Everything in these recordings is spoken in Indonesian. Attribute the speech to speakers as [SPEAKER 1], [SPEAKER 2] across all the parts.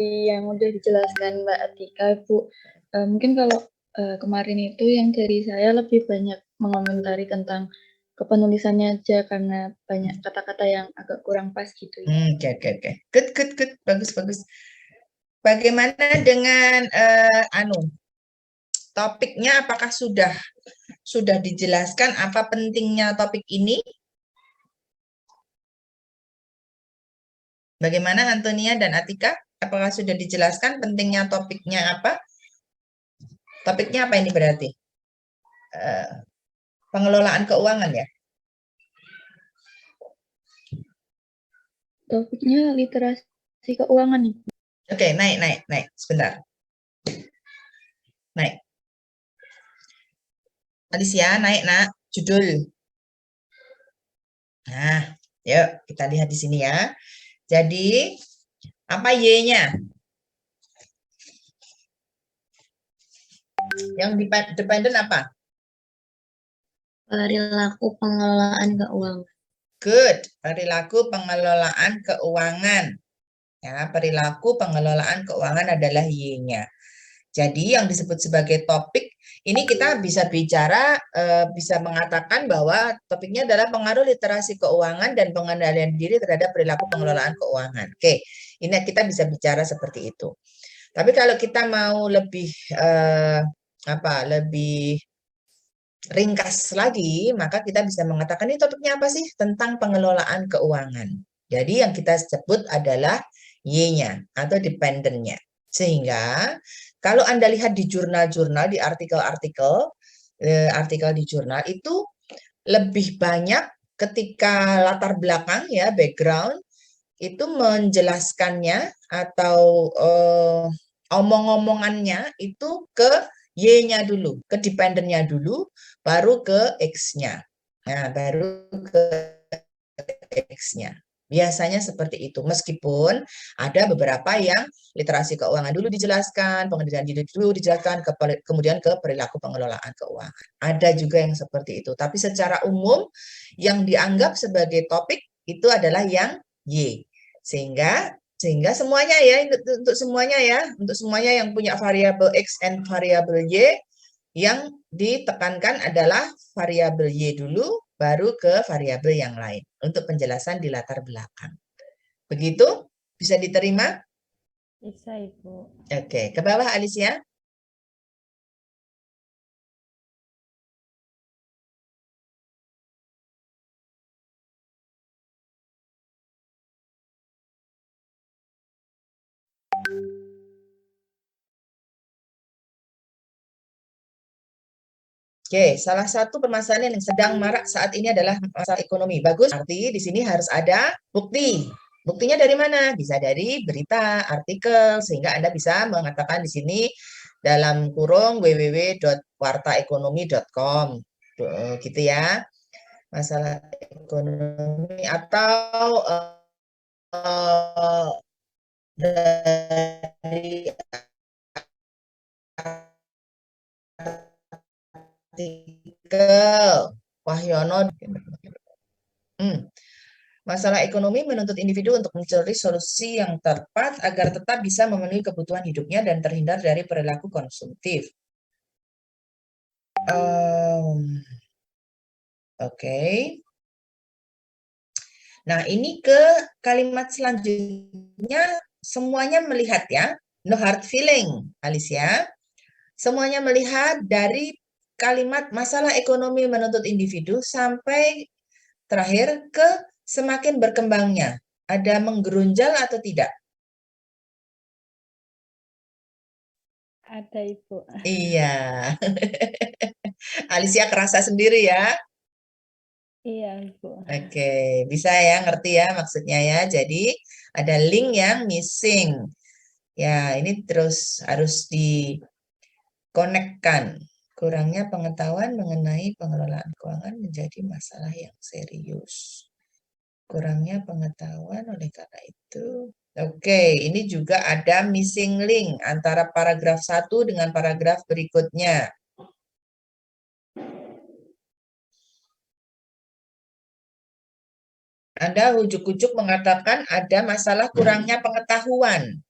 [SPEAKER 1] yang udah dijelaskan Mbak Atika, Bu. Mungkin kalau kemarin itu yang dari saya lebih banyak mengomentari tentang kepenulisannya aja karena banyak kata-kata yang agak kurang pas gitu ya.
[SPEAKER 2] Oke. Good. Bagus. Bagaimana dengan topiknya? Apakah sudah dijelaskan apa pentingnya topik ini? Bagaimana Antonia dan Atika? Apakah sudah dijelaskan pentingnya topiknya apa? Topiknya apa ini berarti? Pengelolaan keuangan ya?
[SPEAKER 1] Topiknya literasi keuangan nih.
[SPEAKER 2] Oke, naik. Sebentar. Naik. Alicia, naik nak. Judul. Nah, yuk kita lihat di sini ya. Jadi, apa Y-nya? Yang dependen apa?
[SPEAKER 1] Perilaku pengelolaan keuangan.
[SPEAKER 2] Good. Perilaku pengelolaan keuangan. Ya, perilaku pengelolaan keuangan adalah Y-nya. Jadi yang disebut sebagai topik, ini kita bisa bicara, bisa mengatakan bahwa topiknya adalah pengaruh literasi keuangan dan pengendalian diri terhadap perilaku pengelolaan keuangan. Oke, ini kita bisa bicara seperti itu. Tapi kalau kita mau lebih lebih ringkas lagi, maka kita bisa mengatakan ini topiknya apa sih? Tentang pengelolaan keuangan. Jadi yang kita sebut adalah Y-nya atau dependennya. Sehingga kalau Anda lihat di jurnal-jurnal, di artikel-artikel, artikel di jurnal itu lebih banyak ketika latar belakang ya, background, itu menjelaskannya atau omong-omongannya itu ke Y-nya dulu, ke dependennya dulu, baru ke X-nya. Nah, baru ke X-nya. Biasanya seperti itu, meskipun ada beberapa yang literasi keuangan dulu dijelaskan, pengendalian diri dulu dijelaskan, kemudian ke perilaku pengelolaan keuangan. Ada juga yang seperti itu, tapi secara umum yang dianggap sebagai topik itu adalah yang Y. Sehingga semuanya ya, untuk semuanya ya, untuk semuanya yang punya variabel X dan variabel Y, yang ditekankan adalah variabel Y dulu, baru ke variabel yang lain untuk penjelasan di latar belakang. Begitu? Bisa diterima?
[SPEAKER 1] Bisa, Ibu.
[SPEAKER 2] Oke, ke bawah Alicia. Oke, salah satu permasalahan yang sedang marak saat ini adalah masalah ekonomi. Bagus, arti di sini harus ada bukti. Buktinya dari mana? Bisa dari berita, artikel, sehingga Anda bisa mengatakan di sini dalam kurung www.wartaekonomi.com. Gitu ya. Masalah ekonomi atau dari artikel Wahyono. Masalah ekonomi menuntut individu untuk mencari solusi yang tepat agar tetap bisa memenuhi kebutuhan hidupnya dan terhindar dari perilaku konsumtif. Oke. Nah, ini ke kalimat selanjutnya, semuanya melihat ya. No hard feeling, Alicia. Semuanya melihat dari kalimat masalah ekonomi menuntut individu sampai terakhir ke semakin berkembangnya. Ada menggerunjal atau tidak?
[SPEAKER 1] Ada, Ibu.
[SPEAKER 2] Iya. Alicia kerasa sendiri ya.
[SPEAKER 1] Iya, Ibu.
[SPEAKER 2] Oke, bisa ya, ngerti ya maksudnya ya. Jadi ada link yang missing. Ya, ini terus harus dikonekkan. Kurangnya pengetahuan mengenai pengelolaan keuangan menjadi masalah yang serius. Kurangnya pengetahuan oleh karena itu. Oke, ini juga ada missing link antara paragraf 1 dengan paragraf berikutnya. Anda ujuk-ujuk mengatakan ada masalah kurangnya pengetahuan.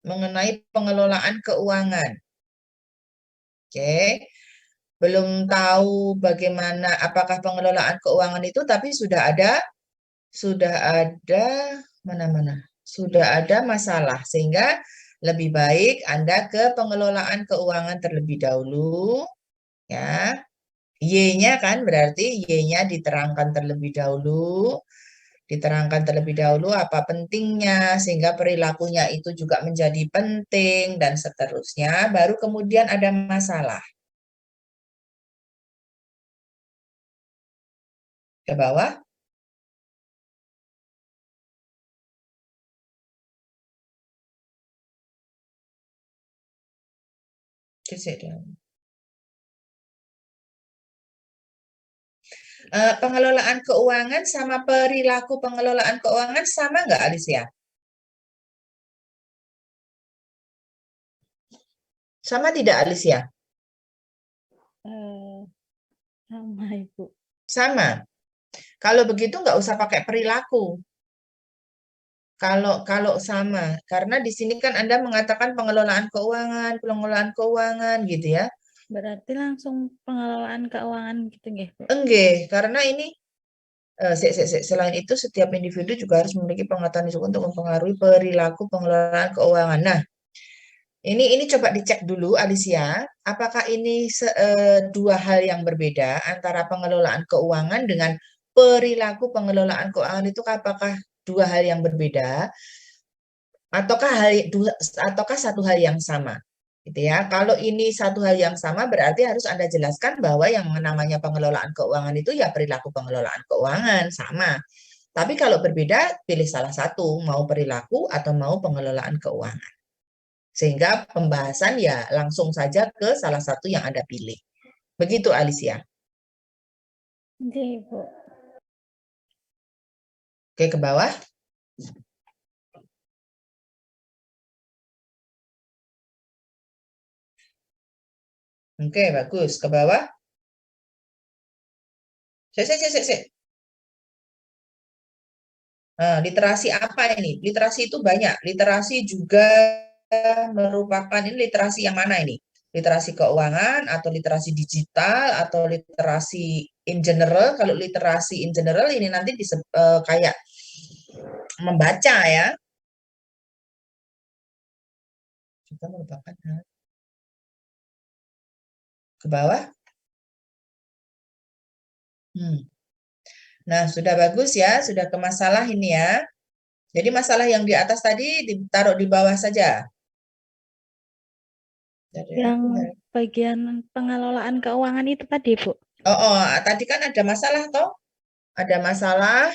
[SPEAKER 2] mengenai pengelolaan keuangan. Oke. Belum tahu bagaimana apakah pengelolaan keuangan itu, tapi sudah ada mana-mana. Sudah ada masalah sehingga lebih baik Anda ke pengelolaan keuangan terlebih dahulu ya. Y-nya kan berarti Y-nya diterangkan terlebih dahulu. Diterangkan terlebih dahulu apa pentingnya sehingga perilakunya itu juga menjadi penting dan seterusnya. Baru kemudian ada masalah. Ke bawah. Pengelolaan keuangan sama perilaku pengelolaan keuangan sama nggak, Alicia? Sama tidak, Alicia?
[SPEAKER 1] Sama Ibu.
[SPEAKER 2] Sama. Kalau begitu nggak usah pakai perilaku. Kalau sama, karena di sini kan Anda mengatakan pengelolaan keuangan gitu ya.
[SPEAKER 1] Berarti langsung pengelolaan keuangan gitu nggih, Bu?
[SPEAKER 2] Enggak, karena ini selain itu setiap individu juga harus memiliki pengetahuan untuk mempengaruhi perilaku pengelolaan keuangan. Nah, ini coba dicek dulu, Alicia, apakah ini dua hal yang berbeda antara pengelolaan keuangan dengan perilaku pengelolaan keuangan itu apakah dua hal yang berbeda ataukah satu hal yang sama? Gitu ya. Kalau ini satu hal yang sama berarti harus Anda jelaskan bahwa yang namanya pengelolaan keuangan itu ya perilaku pengelolaan keuangan sama. Tapi kalau berbeda, pilih salah satu, mau perilaku atau mau pengelolaan keuangan. Sehingga pembahasan ya langsung saja ke salah satu yang Anda pilih. Begitu, Alicia.
[SPEAKER 1] Oke, Bu.
[SPEAKER 2] Oke, ke bawah. Oke, bagus. Ke bawah. Sik. Nah, literasi apa ini? Literasi itu banyak. Literasi juga merupakan, ini literasi yang mana ini? Literasi keuangan atau literasi digital atau literasi in general. Kalau literasi in general ini nanti kayak membaca ya. Juga merupakan ke bawah. Nah, sudah bagus ya, sudah ke masalah ini ya. Jadi masalah yang di atas tadi ditaruh di bawah saja.
[SPEAKER 1] Yang bagian pengelolaan keuangan itu tadi, Bu.
[SPEAKER 2] Tadi kan ada masalah toh? Ada masalah.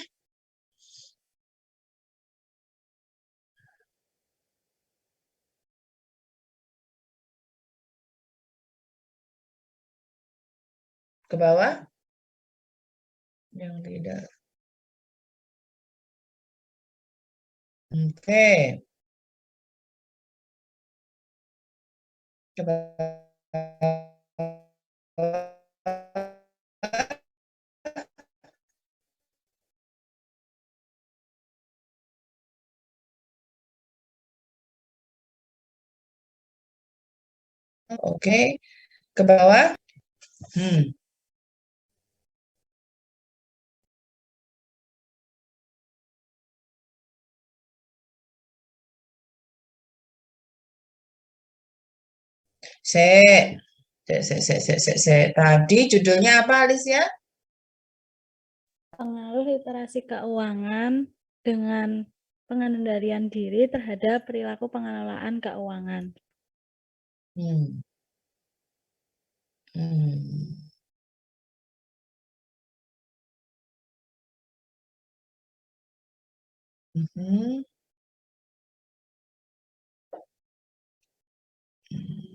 [SPEAKER 2] Ke bawah. Yang tidak. Oke. Ke bawah. Oke. Ke bawah. Tadi judulnya apa, Alicia?
[SPEAKER 1] Pengaruh literasi keuangan dengan pengendalian diri terhadap perilaku pengelolaan keuangan.
[SPEAKER 2] Hmm.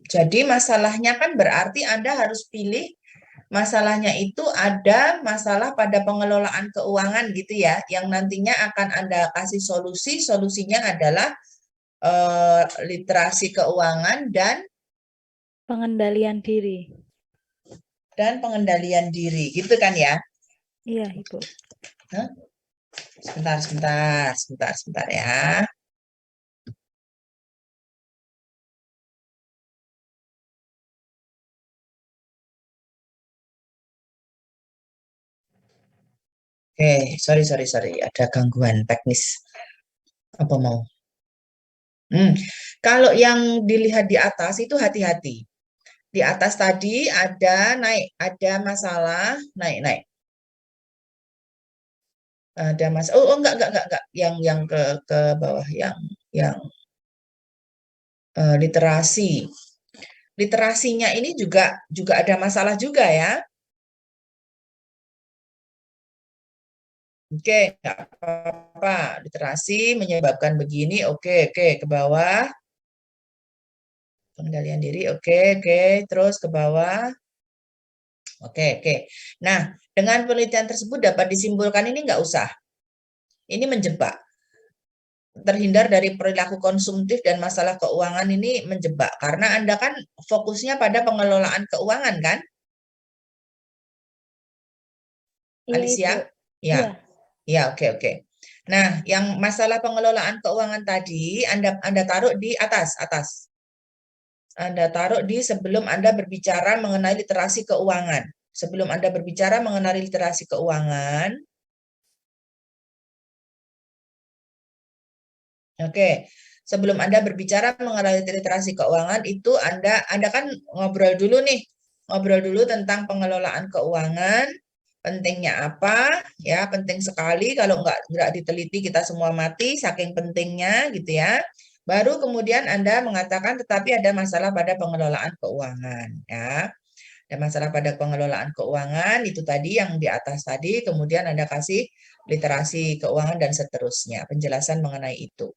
[SPEAKER 2] Jadi masalahnya kan berarti Anda harus pilih masalahnya itu ada masalah pada pengelolaan keuangan gitu ya, yang nantinya akan Anda kasih solusi. Solusinya adalah literasi keuangan dan
[SPEAKER 1] pengendalian diri.
[SPEAKER 2] Gitu kan ya?
[SPEAKER 1] Iya, Ibu.
[SPEAKER 2] Sebentar ya. Sorry. Ada gangguan teknis. Apa mau? Kalau yang dilihat di atas itu hati-hati. Di atas tadi ada naik, ada masalah, naik. Ada enggak. Yang ke bawah, yang literasi. Literasinya ini juga ada masalah juga ya. Oke, nggak apa-apa. Literasi menyebabkan begini. Oke, ke bawah. Pengendalian diri. Oke. Terus ke bawah. Oke. Nah, dengan penelitian tersebut dapat disimpulkan ini nggak usah. Ini menjebak. Terhindar dari perilaku konsumtif dan masalah keuangan ini menjebak. Karena Anda kan fokusnya pada pengelolaan keuangan kan?
[SPEAKER 3] Iya,
[SPEAKER 2] Alicia?
[SPEAKER 3] Ibu.
[SPEAKER 2] Ya.
[SPEAKER 3] Iya.
[SPEAKER 2] Ya, oke. Nah, yang masalah pengelolaan keuangan tadi Anda taruh di atas. Anda taruh di sebelum Anda berbicara mengenai literasi keuangan. Sebelum Anda berbicara mengenai literasi keuangan, oke. Sebelum Anda berbicara mengenai literasi keuangan itu Anda kan ngobrol dulu nih. Ngobrol dulu tentang pengelolaan keuangan, pentingnya apa? Ya, penting sekali kalau nggak diteliti kita semua mati saking pentingnya gitu ya. Baru kemudian Anda mengatakan tetapi ada masalah pada pengelolaan keuangan ya. Ada masalah pada pengelolaan keuangan itu tadi yang di atas tadi, kemudian Anda kasih literasi keuangan dan seterusnya, penjelasan mengenai itu.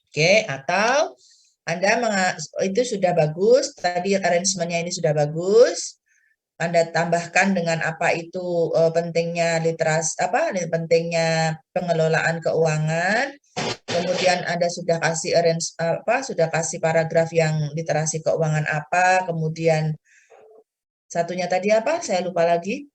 [SPEAKER 2] Oke, atau Anda itu sudah bagus, tadi arrangementnya ini sudah bagus. Anda tambahkan dengan apa itu pentingnya literasi pentingnya pengelolaan keuangan. Kemudian Anda sudah kasih sudah kasih paragraf yang literasi keuangan apa, kemudian satunya tadi apa? Saya lupa lagi.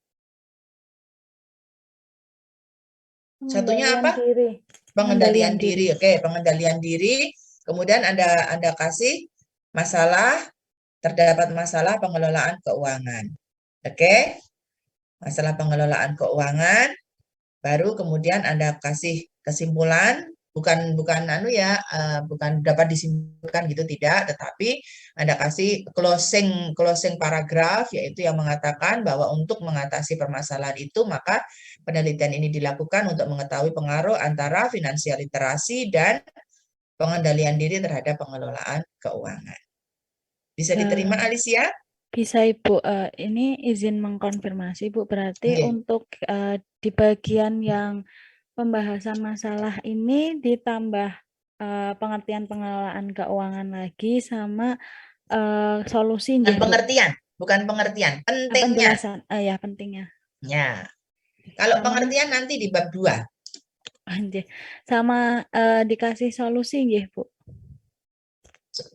[SPEAKER 2] Satunya apa?
[SPEAKER 3] Pengendalian diri.
[SPEAKER 2] Pengendalian diri. Oke, pengendalian diri. Kemudian Anda kasih terdapat masalah pengelolaan keuangan. Oke? Masalah pengelolaan keuangan, baru kemudian Anda kasih kesimpulan, bukan dapat disimpulkan gitu tidak, tetapi Anda kasih closing paragraf yaitu yang mengatakan bahwa untuk mengatasi permasalahan itu maka penelitian ini dilakukan untuk mengetahui pengaruh antara finansial literasi dan pengendalian diri terhadap pengelolaan keuangan. Bisa diterima, Alicia?
[SPEAKER 3] Bisa, Ibu. Ini izin mengkonfirmasi, Bu. Berarti
[SPEAKER 2] Iya.
[SPEAKER 3] untuk di bagian yang pembahasan masalah ini ditambah pengertian pengelolaan keuangan lagi sama solusi
[SPEAKER 2] Bukan
[SPEAKER 3] Bu.
[SPEAKER 2] pengertian, pentingnya.
[SPEAKER 3] Penjelasan. Ya, pentingnya.
[SPEAKER 2] Ya. Kalau
[SPEAKER 3] Sama
[SPEAKER 2] pengertian nanti di bab 2.
[SPEAKER 3] sama dikasih solusi nggih, Bu.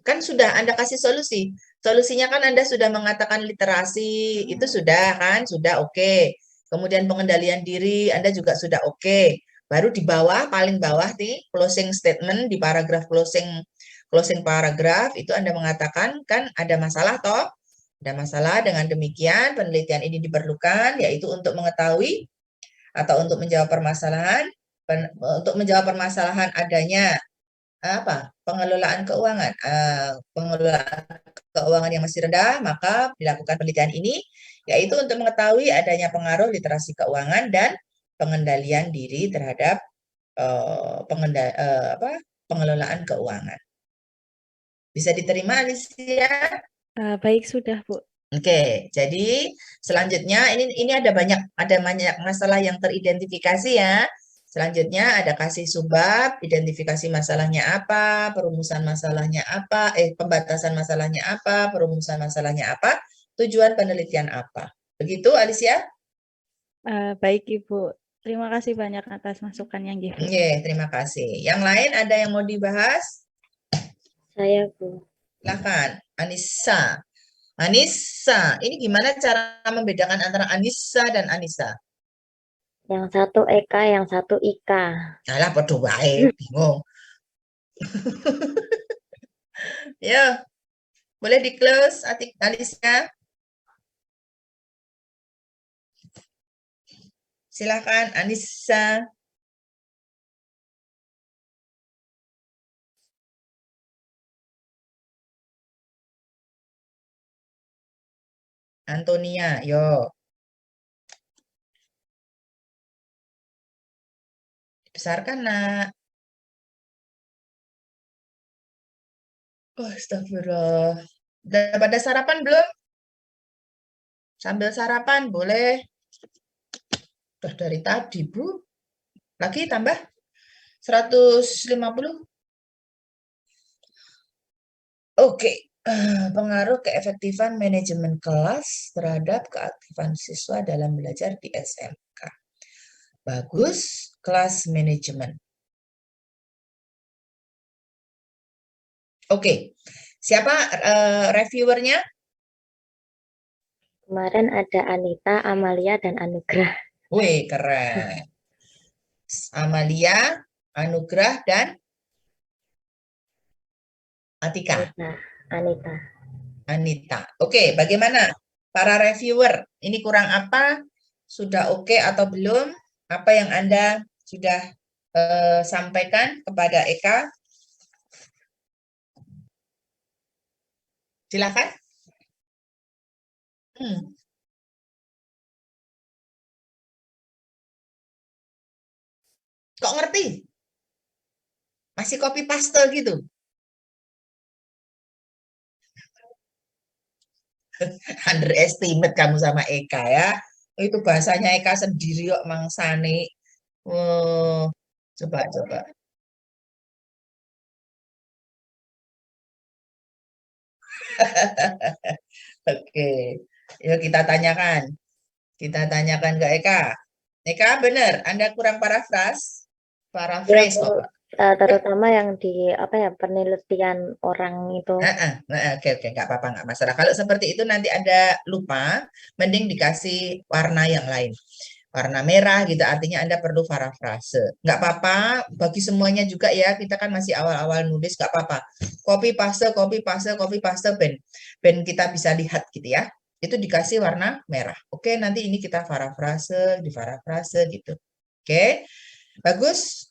[SPEAKER 2] Kan sudah Anda kasih solusi. Solusinya kan Anda sudah mengatakan literasi, itu sudah kan? Sudah oke. Kemudian pengendalian diri Anda juga sudah oke. Baru di bawah, paling bawah nih, closing statement di paragraf closing paragraf itu Anda mengatakan kan ada masalah toh? Ada masalah, dengan demikian penelitian ini diperlukan yaitu untuk mengetahui atau untuk menjawab permasalahan adanya pengelolaan keuangan yang masih rendah, maka dilakukan penelitian ini yaitu untuk mengetahui adanya pengaruh literasi keuangan dan pengendalian diri terhadap pengelolaan keuangan. Bisa diterima, Alicia?
[SPEAKER 3] Baik, sudah, Bu.
[SPEAKER 2] Oke, jadi selanjutnya ini ada banyak masalah yang teridentifikasi ya. Selanjutnya ada kasih subbab, identifikasi masalahnya apa, perumusan masalahnya apa, pembatasan masalahnya apa, perumusan masalahnya apa, tujuan penelitian apa. Begitu, Alicia?
[SPEAKER 3] Baik, Ibu. Terima kasih banyak atas masukannya, nggih, Bu.
[SPEAKER 2] Oke, terima kasih. Yang lain ada yang mau dibahas?
[SPEAKER 4] Saya, Bu.
[SPEAKER 2] Silakan, Anissa. Anissa, ini gimana cara membedakan antara Anissa dan Anissa?
[SPEAKER 4] Yang satu Eka, yang satu Ika.
[SPEAKER 2] Alah, padha wae, bingung. Ya, boleh di-close, Alicia? Silakan Anissa. Antonia, yo. Besarkan, Nak. Oh, astagfirullah. Udah pada sarapan belum? Sambil sarapan, boleh. Udah dari tadi, Bu. Lagi tambah 150. Oke. Pengaruh keefektifan manajemen kelas terhadap keaktifan siswa dalam belajar di SMK. Bagus, kelas manajemen. Oke. Siapa reviewernya?
[SPEAKER 4] Kemarin ada Anita, Amalia, dan Anugrah.
[SPEAKER 2] Wih, keren. Amalia, Anugrah, dan Atika.
[SPEAKER 4] Anita.
[SPEAKER 2] Anita. Oke, bagaimana para reviewer? Ini kurang apa? Sudah oke atau belum? Apa yang Anda sudah sampaikan kepada Eka? Silakan. Kok ngerti? Masih copy paste gitu? Underestimate kamu sama Eka ya. Itu bahasanya Eka sendiri kok mangsane. Oh, coba. Oke. Yuk kita tanyakan. Kita tanyakan ke Eka. Eka, benar, Anda kurang parafras? Paraphrase kok.
[SPEAKER 4] Terutama yang di penelitian orang itu.
[SPEAKER 2] Oke, nggak apa-apa, nggak masalah. Kalau seperti itu nanti Anda lupa, mending dikasih warna yang lain. Warna merah gitu, artinya Anda perlu parafrase. Nggak apa-apa, bagi semuanya juga ya, kita kan masih awal-awal nulis, nggak apa-apa. Copy paste, ben kita bisa lihat gitu ya. Itu dikasih warna merah. Oke, nanti ini kita diparafrase gitu. Oke, bagus.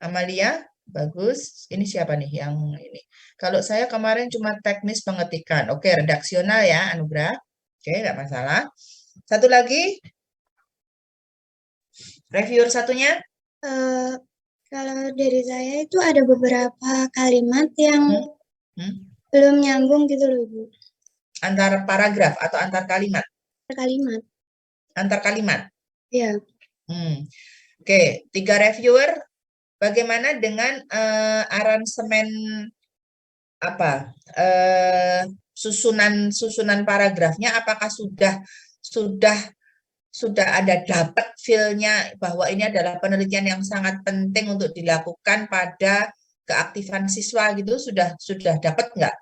[SPEAKER 2] Amalia, bagus. Ini siapa nih yang ini? Kalau saya kemarin cuma teknis pengetikan. Oke, redaksional ya, Anugrah. Oke, nggak masalah. Satu lagi, reviewer satunya.
[SPEAKER 5] Kalau dari saya itu ada beberapa kalimat yang belum nyambung gitu loh, Bu.
[SPEAKER 2] Antar paragraf atau antar kalimat?
[SPEAKER 5] Kalimat.
[SPEAKER 2] Antar kalimat?
[SPEAKER 5] Iya.
[SPEAKER 2] Oke, 3 reviewer. Bagaimana dengan aransemen susunan paragrafnya? Apakah sudah ada dapat feel-nya bahwa ini adalah penelitian yang sangat penting untuk dilakukan pada keaktifan siswa gitu? Sudah dapat nggak?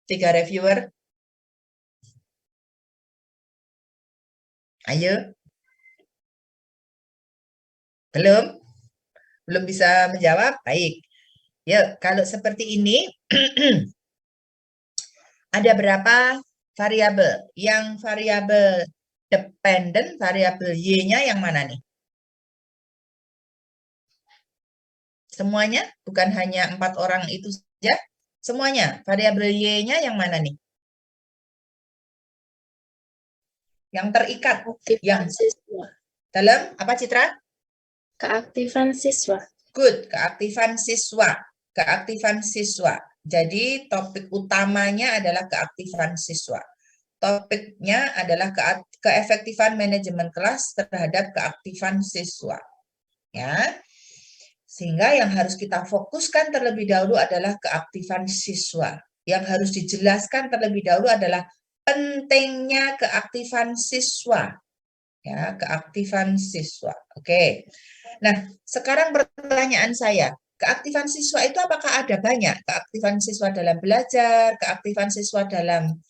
[SPEAKER 2] 3 reviewer? Ayo. Belum bisa menjawab? Baik. Ya, kalau seperti ini ada berapa variabel? Yang variabel dependent, variabel Y-nya yang mana nih? Semuanya? Bukan hanya 4 orang itu saja? Semuanya? Variabel Y-nya yang mana nih? Yang terikat? Yang
[SPEAKER 5] siswa.
[SPEAKER 2] Dalam apa, Citra?
[SPEAKER 5] Keaktifan siswa.
[SPEAKER 2] Good, keaktifan siswa. Keaktifan siswa. Jadi topik utamanya adalah keaktifan siswa. Topiknya adalah keefektifan manajemen kelas terhadap keaktifan siswa. Ya. Sehingga yang harus kita fokuskan terlebih dahulu adalah keaktifan siswa. Yang harus dijelaskan terlebih dahulu adalah pentingnya keaktifan siswa. Ya, keaktifan siswa. Oke. Nah, sekarang pertanyaan saya, keaktifan siswa itu apakah ada banyak? Keaktifan siswa dalam belajar, keaktifan siswa dalam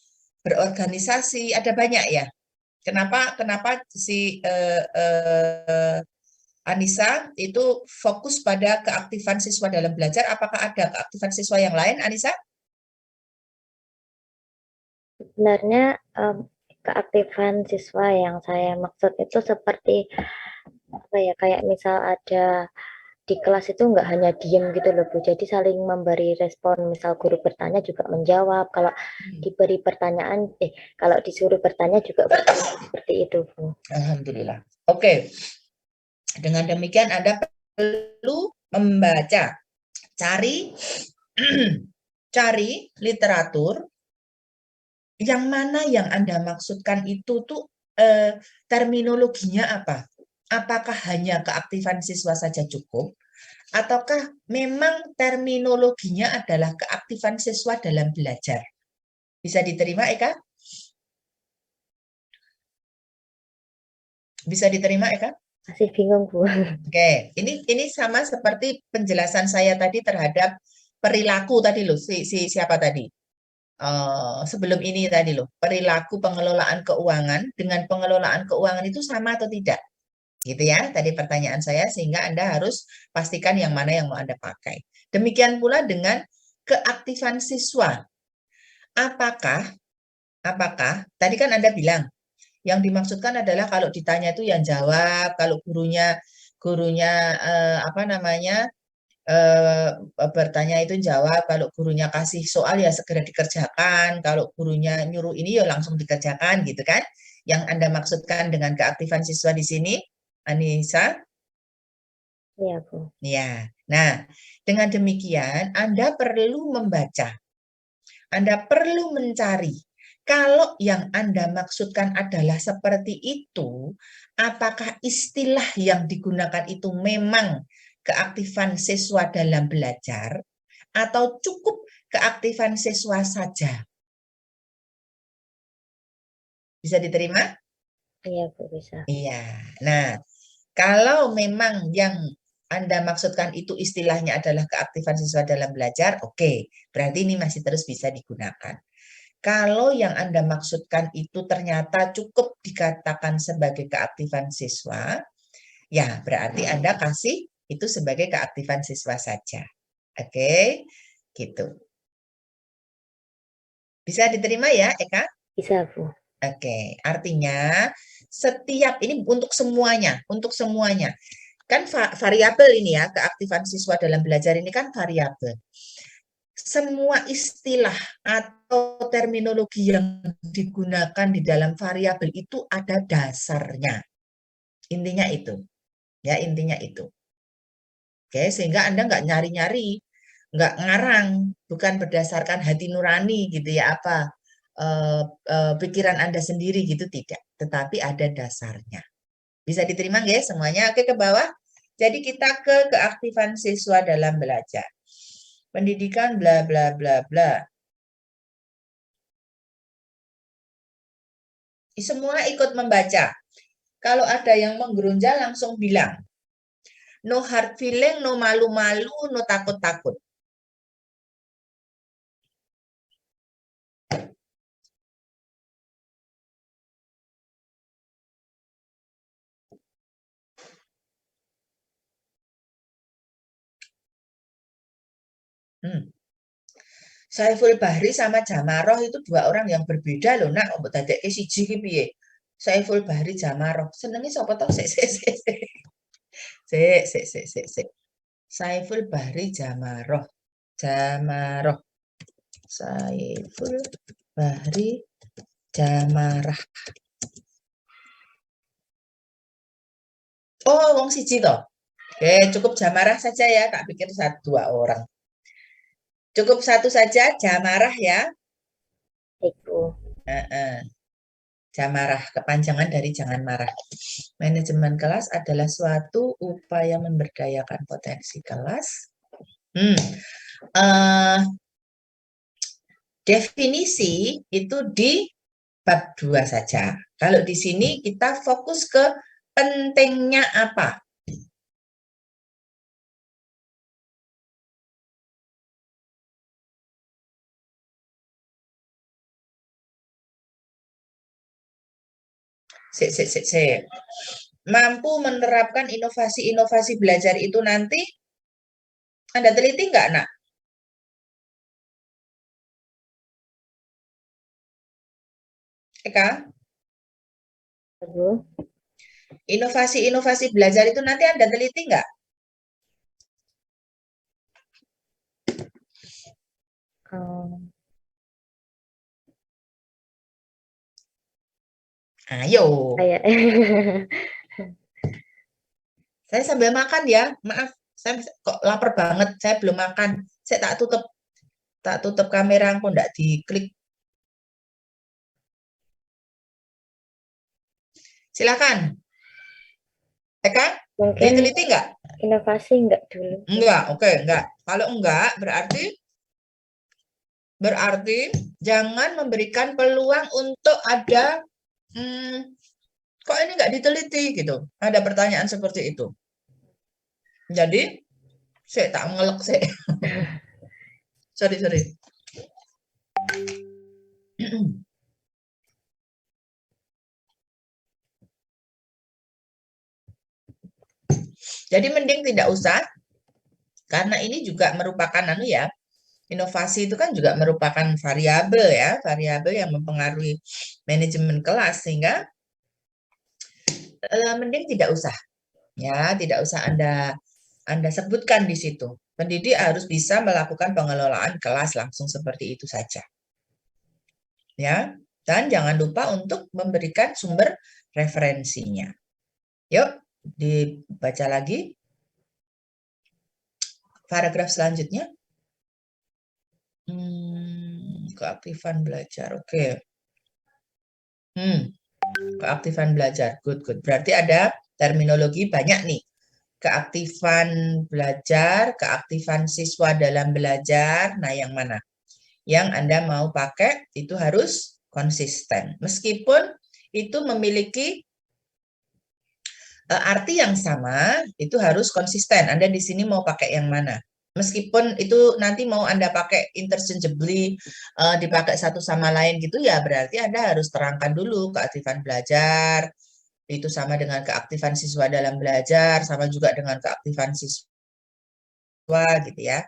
[SPEAKER 2] berorganisasi, ada banyak ya? Kenapa si Anissa itu fokus pada keaktifan siswa dalam belajar? Apakah ada keaktifan siswa yang lain, Anissa?
[SPEAKER 4] Sebenarnya keaktifan siswa yang saya maksud itu seperti apa ya, kayak misal ada di kelas itu nggak hanya diem gitu loh Bu, jadi saling memberi respon, misal guru bertanya juga menjawab, kalau diberi pertanyaan, kalau disuruh bertanya juga bertanya, seperti itu Bu.
[SPEAKER 2] Alhamdulillah. Oke. Dengan demikian Anda perlu membaca, cari cari literatur yang mana yang Anda maksudkan itu tuh terminologinya apa? Apakah hanya keaktifan siswa saja cukup? Ataukah memang terminologinya adalah keaktifan siswa dalam belajar? Bisa diterima, Eka? Bisa diterima, Eka?
[SPEAKER 4] Masih bingung Bu.
[SPEAKER 2] Oke, ini sama seperti penjelasan saya tadi terhadap perilaku tadi loh, siapa tadi? Sebelum ini tadi loh, perilaku pengelolaan keuangan dengan pengelolaan keuangan itu sama atau tidak? Gitu ya, tadi pertanyaan saya, sehingga Anda harus pastikan yang mana yang mau Anda pakai. Demikian pula dengan keaktifan siswa. Apakah tadi kan Anda bilang yang dimaksudkan adalah kalau ditanya itu yang jawab, kalau gurunya apa namanya bertanya itu jawab, kalau gurunya kasih soal ya segera dikerjakan, kalau gurunya nyuruh ini ya langsung dikerjakan gitu kan. Yang Anda maksudkan dengan keaktifan siswa di sini, Anissa?
[SPEAKER 4] Iya Bu.
[SPEAKER 2] Ya. Nah, dengan demikian Anda perlu membaca. Anda perlu mencari. Kalau yang Anda maksudkan adalah seperti itu, apakah istilah yang digunakan itu memang keaktifan siswa dalam belajar atau cukup keaktifan siswa saja? Bisa diterima?
[SPEAKER 4] Iya Bu, bisa.
[SPEAKER 2] Iya. Nah, kalau memang yang Anda maksudkan itu istilahnya adalah keaktifan siswa dalam belajar, oke, berarti ini masih terus bisa digunakan. Kalau yang Anda maksudkan itu ternyata cukup dikatakan sebagai keaktifan siswa, ya berarti Anda kasih itu sebagai keaktifan siswa saja. Oke, gitu. Bisa diterima ya, Eka?
[SPEAKER 4] Bisa Bu.
[SPEAKER 2] Oke, artinya setiap ini untuk semuanya, Kan variabel ini ya, keaktifan siswa dalam belajar ini kan variabel. Semua istilah atau terminologi yang digunakan di dalam variabel itu ada dasarnya. Intinya itu. Ya, intinya itu. Oke, sehingga Anda nggak nyari-nyari, nggak ngarang, bukan berdasarkan hati nurani gitu ya, apa pikiran Anda sendiri gitu, tidak. Tetapi ada dasarnya. Bisa diterima nggak semuanya? Oke, ke bawah. Jadi kita ke keaktifan siswa dalam belajar. Pendidikan bla bla bla bla. Semua ikut membaca. Kalau ada yang menggerunjal langsung bilang. No hard feeling, no malu-malu, no takut-takut. Saiful Bahri sama Jamaroh itu dua orang yang berbeda loh nak. Mbok dadekke siji ki piye? Saiful Bahri Jamaroh. Senenge sapa to? Sik. Saiful Bahri Jamaroh. Saiful Bahri Jamarah. Oh, wong siji to. Oke, cukup Jamarah saja ya. Tak pikir dua orang. Cukup satu saja, Jamarah ya.
[SPEAKER 4] Baik Bu.
[SPEAKER 2] Jamarah, kepanjangan dari jangan marah. Manajemen kelas adalah suatu upaya memberdayakan potensi kelas. Definisi itu di bab 2 saja. Kalau di sini kita fokus ke pentingnya apa. Mampu menerapkan inovasi-inovasi belajar itu nanti, Anda teliti nggak, nak? Eka,
[SPEAKER 4] Bu.
[SPEAKER 2] inovasi-inovasi belajar itu nanti Anda teliti nggak?
[SPEAKER 4] Hmm,
[SPEAKER 2] Ayo,
[SPEAKER 4] kayak
[SPEAKER 2] saya sambil makan ya. Maaf, saya kok lapar banget. Saya belum makan. Saya tak tutup kamera, kok nggak diklik. Silakan. Eka,
[SPEAKER 4] mungkin
[SPEAKER 2] diteliti nggak?
[SPEAKER 4] inovasi enggak dulu.
[SPEAKER 2] Enggak, oke, enggak. Kalau enggak, berarti jangan memberikan peluang untuk ada, kok ini nggak diteliti gitu. Ada pertanyaan seperti itu. Jadi, saya tak ngelek saya. Sorry. Jadi mending tidak usah, karena ini juga merupakan inovasi itu kan juga merupakan variabel yang mempengaruhi manajemen kelas, sehingga mending tidak usah, ya, tidak usah Anda sebutkan di situ. Pendidik harus bisa melakukan pengelolaan kelas langsung seperti itu saja, ya. Dan jangan lupa untuk memberikan sumber referensinya. Yuk, dibaca lagi paragraf selanjutnya. Keaktifan belajar, oke. Keaktifan belajar, good. Berarti ada terminologi banyak nih. Keaktifan belajar, keaktifan siswa dalam belajar. Nah, yang mana? Yang Anda mau pakai itu harus konsisten. Meskipun itu memiliki arti yang sama, itu harus konsisten. Anda di sini mau pakai yang mana? Meskipun itu nanti mau Anda pakai interchangeably, dipakai satu sama lain gitu ya, berarti Anda harus terangkan dulu keaktifan belajar, itu sama dengan keaktifan siswa dalam belajar, sama juga dengan keaktifan siswa gitu ya.